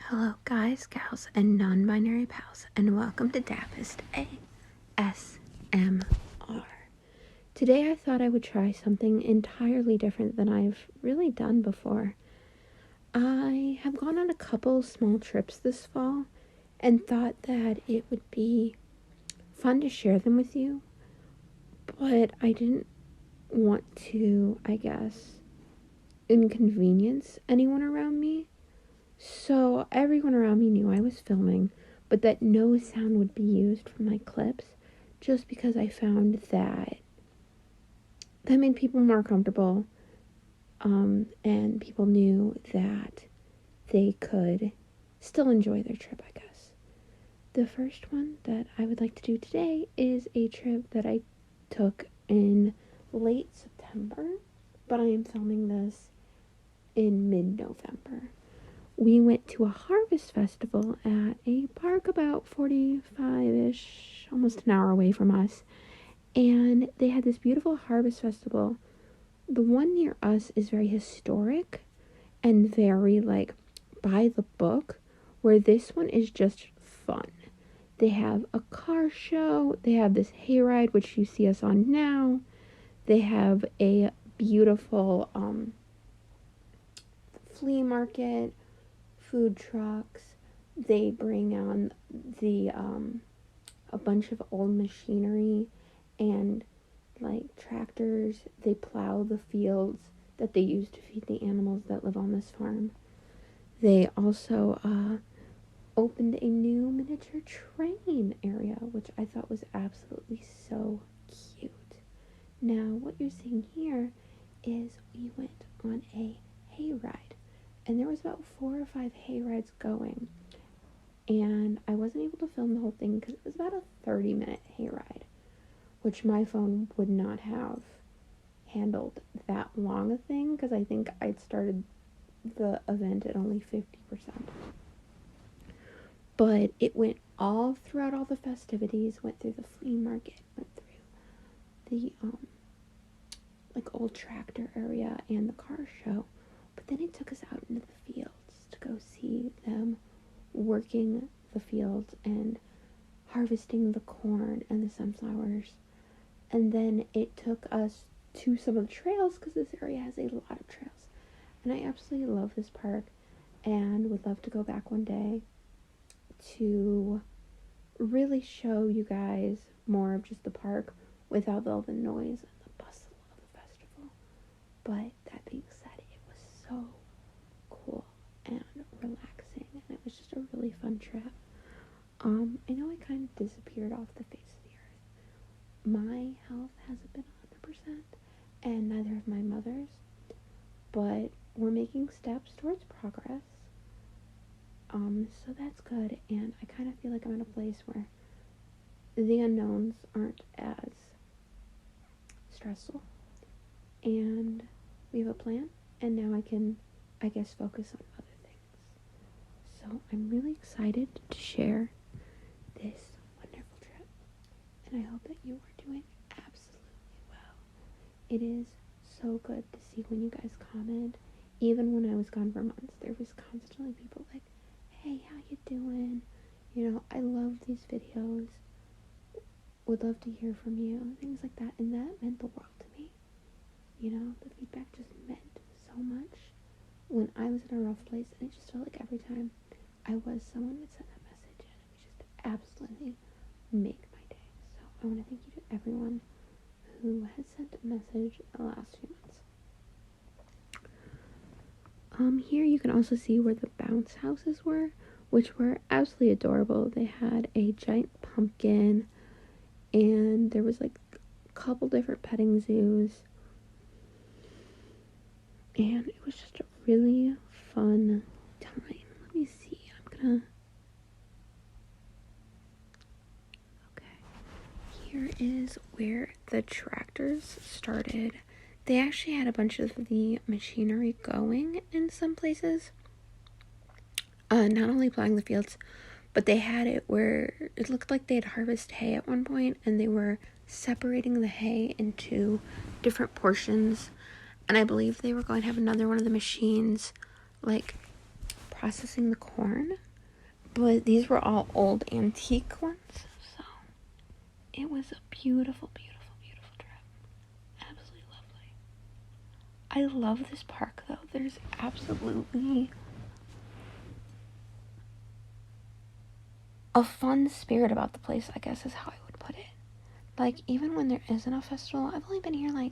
Hello guys, gals, and non-binary pals, and welcome to Dappest ASMR. Today I thought I would try something entirely different than I've really done before. I have gone on a couple small trips this fall and thought that it would be fun to share them with you, but I didn't want to, inconvenience anyone around me. So everyone around me knew I was filming, but that no sound would be used from my clips, just because I found that made people more comfortable, and people knew that they could still enjoy their trip, I guess. The first one that I would like to do today is a trip that I took in late September, but I am filming this in mid-November. We went to a harvest festival at a park about 45-ish, almost an hour away from us. And they had this beautiful harvest festival. The one near us is very historic and very, by the book, where this one is just fun. They have a car show. They have this hayride, which you see us on now. They have a beautiful flea market, food trucks. They bring on a bunch of old machinery and tractors. They plow the fields that they use to feed the animals that live on this farm. They also opened a new miniature train area, which I thought was absolutely so cute. Now, what you're seeing here is we went on a hayride. And there was about 4 or 5 hay rides going. And I wasn't able to film the whole thing because it was about a 30-minute hay ride, which my phone would not have handled that long a thing, because I think I'd started the event at only 50%. But it went all throughout all the festivities, went through the flea market, went through the old tractor area and the car show. But then it took us out into the fields to go see them working the fields and harvesting the corn and the sunflowers. And then it took us to some of the trails, because this area has a lot of trails. And I absolutely love this park and would love to go back one day to really show you guys more of just the park without all the noise and the bustle of the festival. But that being said, so cool and relaxing, and it was just a really fun trip. I know I kind of disappeared off the face of the earth. My health hasn't been 100%, and neither have my mother's, but we're making steps towards progress. So that's good, and I kind of feel like I'm at a place where the unknowns aren't as stressful, and we have a plan. And now I can, focus on other things. So I'm really excited to share this wonderful trip. And I hope that you are doing absolutely well. It is so good to see when you guys comment. Even when I was gone for months, there was constantly people like, hey, how you doing? I love these videos. Would love to hear from you. Things like that. And that meant the world to me. The feedback just meant so much when I was in a rough place, and it just felt like every time I was, someone would send a message, and it would just absolutely make my day. So I want to thank you to everyone who has sent a message in the last few months. Here you can also see where the bounce houses were, which were absolutely adorable. They had a giant pumpkin, and there was a couple different petting zoos. And it was just a really fun time. Let me see. Okay. Here is where the tractors started. They actually had a bunch of the machinery going in some places. Not only plowing the fields, but they had it where it looked like they had harvested hay at one point, and they were separating the hay into different portions. And I believe they were going to have another one of the machines, processing the corn, but these were all old antique ones, so it was a beautiful, beautiful, beautiful trip. Absolutely lovely. I love this park, though. There's absolutely a fun spirit about the place, I guess is how I would put it. Like, even when there isn't a festival, I've only been here, like,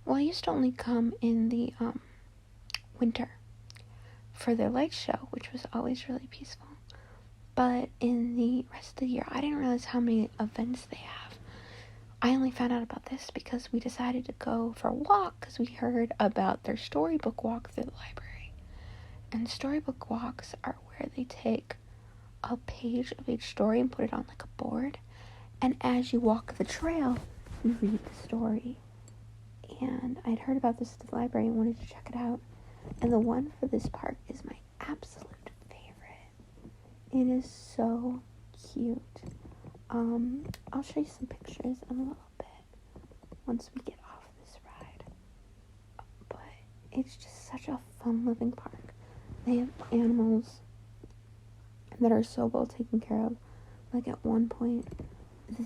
well, I used to only come in the winter for their light show, which was always really peaceful. But in the rest of the year, I didn't realize how many events they have. I only found out about this because we decided to go for a walk because we heard about their storybook walk through the library. And storybook walks are where they take a page of each story and put it on like a board. And as you walk the trail, you read the story. And I'd heard about this at the library and wanted to check it out. And the one for this park is my absolute favorite. It is so cute. I'll show you some pictures in a little bit once we get off this ride. But it's just such a fun-loving park. They have animals that are so well taken care of. Like at one point,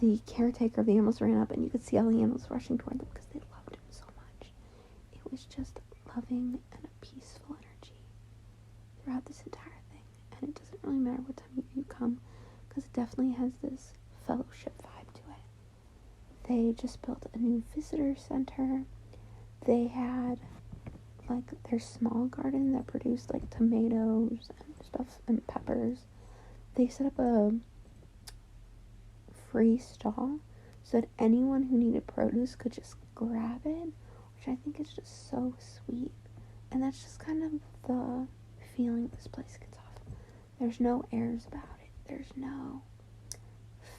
the caretaker of the animals ran up and you could see all the animals rushing toward them because they loved him so much. It was just loving and a peaceful energy throughout this entire thing. And it doesn't really matter what time of year you come because it definitely has this fellowship vibe to it. They just built a new visitor center. They had like their small garden that produced like tomatoes and stuff and peppers. They set up a free stall so that anyone who needed produce could just grab it, which I think is just so sweet. And that's just kind of the feeling this place gets off. There's no airs about it. There's no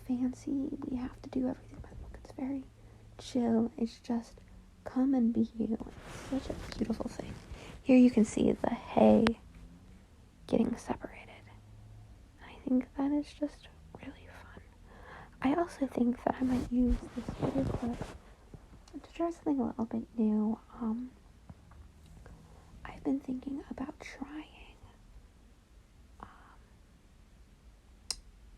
fancy, we have to do everything by the book. It's very chill. It's just come and be you. It's such a beautiful thing. Here you can see the hay getting separated. I think that is just really fun. I also think that I might use this video clip to try something a little bit new. I've been thinking about trying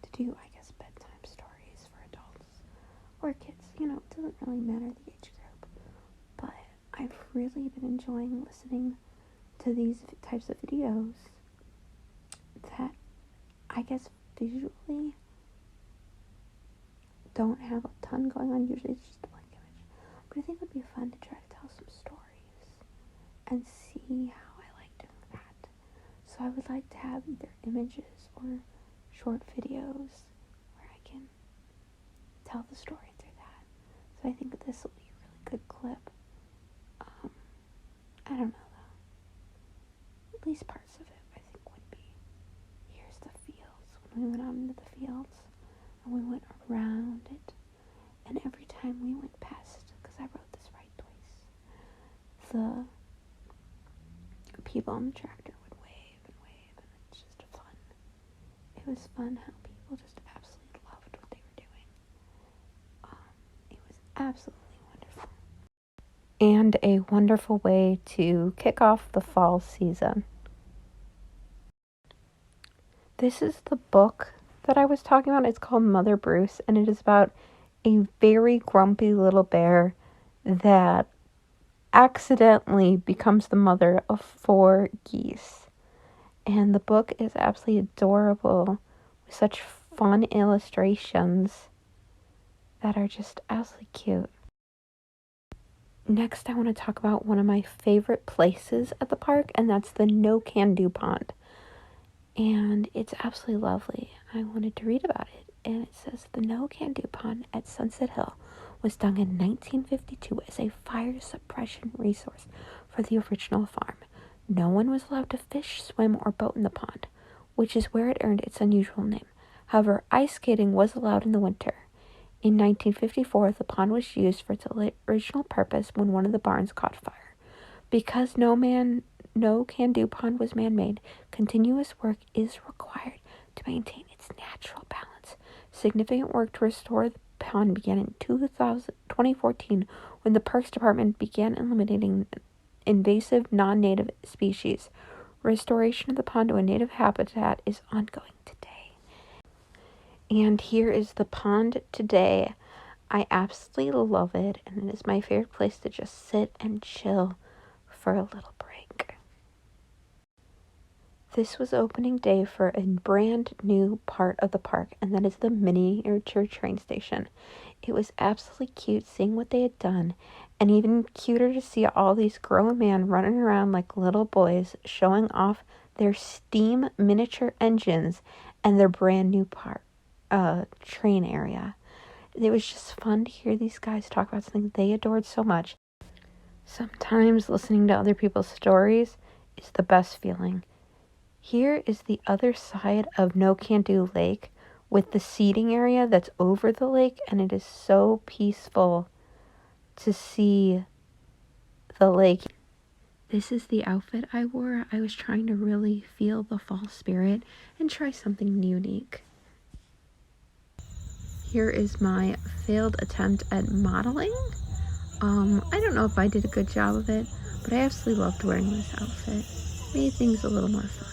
to do, I guess, bedtime stories for adults or kids. You know, it doesn't really matter the age group. But I've really been enjoying listening to these types of videos that I guess visually don't have a ton going on. Usually it's just a blank image. But I think it would be fun to try to tell some stories and see how I like doing that. So I would like to have either images or short videos where I can tell the story through that. So I think this will be a really good clip. I don't know though. At least parts of it I think would be. Here's the fields. When we went out into the fields and we went around it, and every time we went past, because I rode this ride twice, the people on the tractor would wave, and it's just fun. It was fun how people just absolutely loved what they were doing. It was absolutely wonderful. And a wonderful way to kick off the fall season. This is the book that I was talking about. It's called Mother Bruce, and it is about a very grumpy little bear that accidentally becomes the mother of 4 geese. And the book is absolutely adorable with such fun illustrations that are just absolutely cute. Next, I want to talk about one of my favorite places at the park, and that's the No Can Do Pond. And it's absolutely lovely. I wanted to read about it, and it says the No Can Do Pond at Sunset Hill was dug in 1952 as a fire suppression resource for the original farm. No one was allowed to fish, swim, or boat in the pond, which is where it earned its unusual name. However, ice skating was allowed in the winter. In 1954, the pond was used for its original purpose when one of the barns caught fire. Because No Can Do Pond was man-made, continuous work is required to maintain its natural balance. Significant work to restore the pond began in 2014 when the Parks Department began eliminating invasive non-native species. Restoration of the pond to a native habitat is ongoing today. And here is the pond today. I absolutely love it, and it is my favorite place to just sit and chill for a little break. This was opening day for a brand new part of the park, and that is the miniature train station. It was absolutely cute seeing what they had done, and even cuter to see all these grown men running around like little boys showing off their steam miniature engines and their brand new train area. It was just fun to hear these guys talk about something they adored so much. Sometimes listening to other people's stories is the best feeling. Here is the other side of No Can Do Lake with the seating area that's over the lake, and it is so peaceful to see the lake. This is the outfit I wore. I was trying to really feel the fall spirit and try something unique. Here is my failed attempt at modeling. I don't know if I did a good job of it, but I absolutely loved wearing this outfit. Made things a little more fun.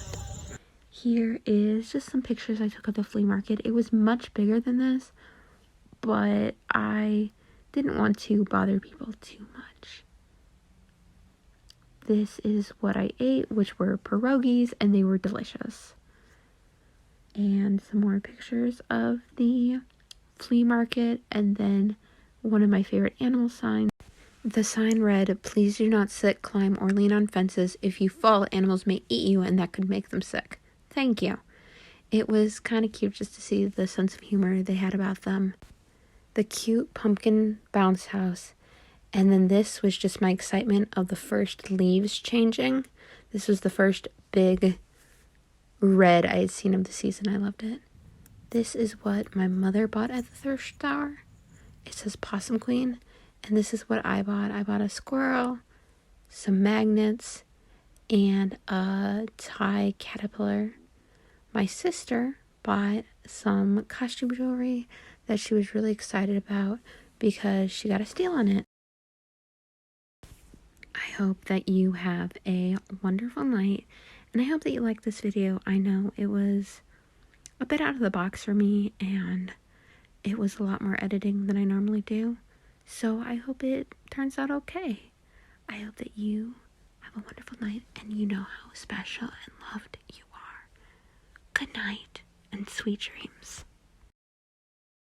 Here is just some pictures I took of the flea market. It was much bigger than this, but I didn't want to bother people too much. This is what I ate, which were pierogies, and they were delicious. And some more pictures of the flea market, and then one of my favorite animal signs. The sign read, "Please do not sit, climb, or lean on fences. If you fall, animals may eat you, and that could make them sick. Thank you." It was kind of cute just to see the sense of humor they had about them. The cute pumpkin bounce house. And then this was just my excitement of the first leaves changing. This was the first big red I had seen of the season. I loved it. This is what my mother bought at the thrift store. It says Possum Queen. And this is what I bought. I bought a squirrel, some magnets, and a Thai caterpillar. My sister bought some costume jewelry that she was really excited about because she got a steal on it. I hope that you have a wonderful night, and I hope that you like this video. I know it was a bit out of the box for me, and it was a lot more editing than I normally do, so I hope it turns out okay. I hope that you have a wonderful night, and you know how special and loved you are. Good night, and sweet dreams.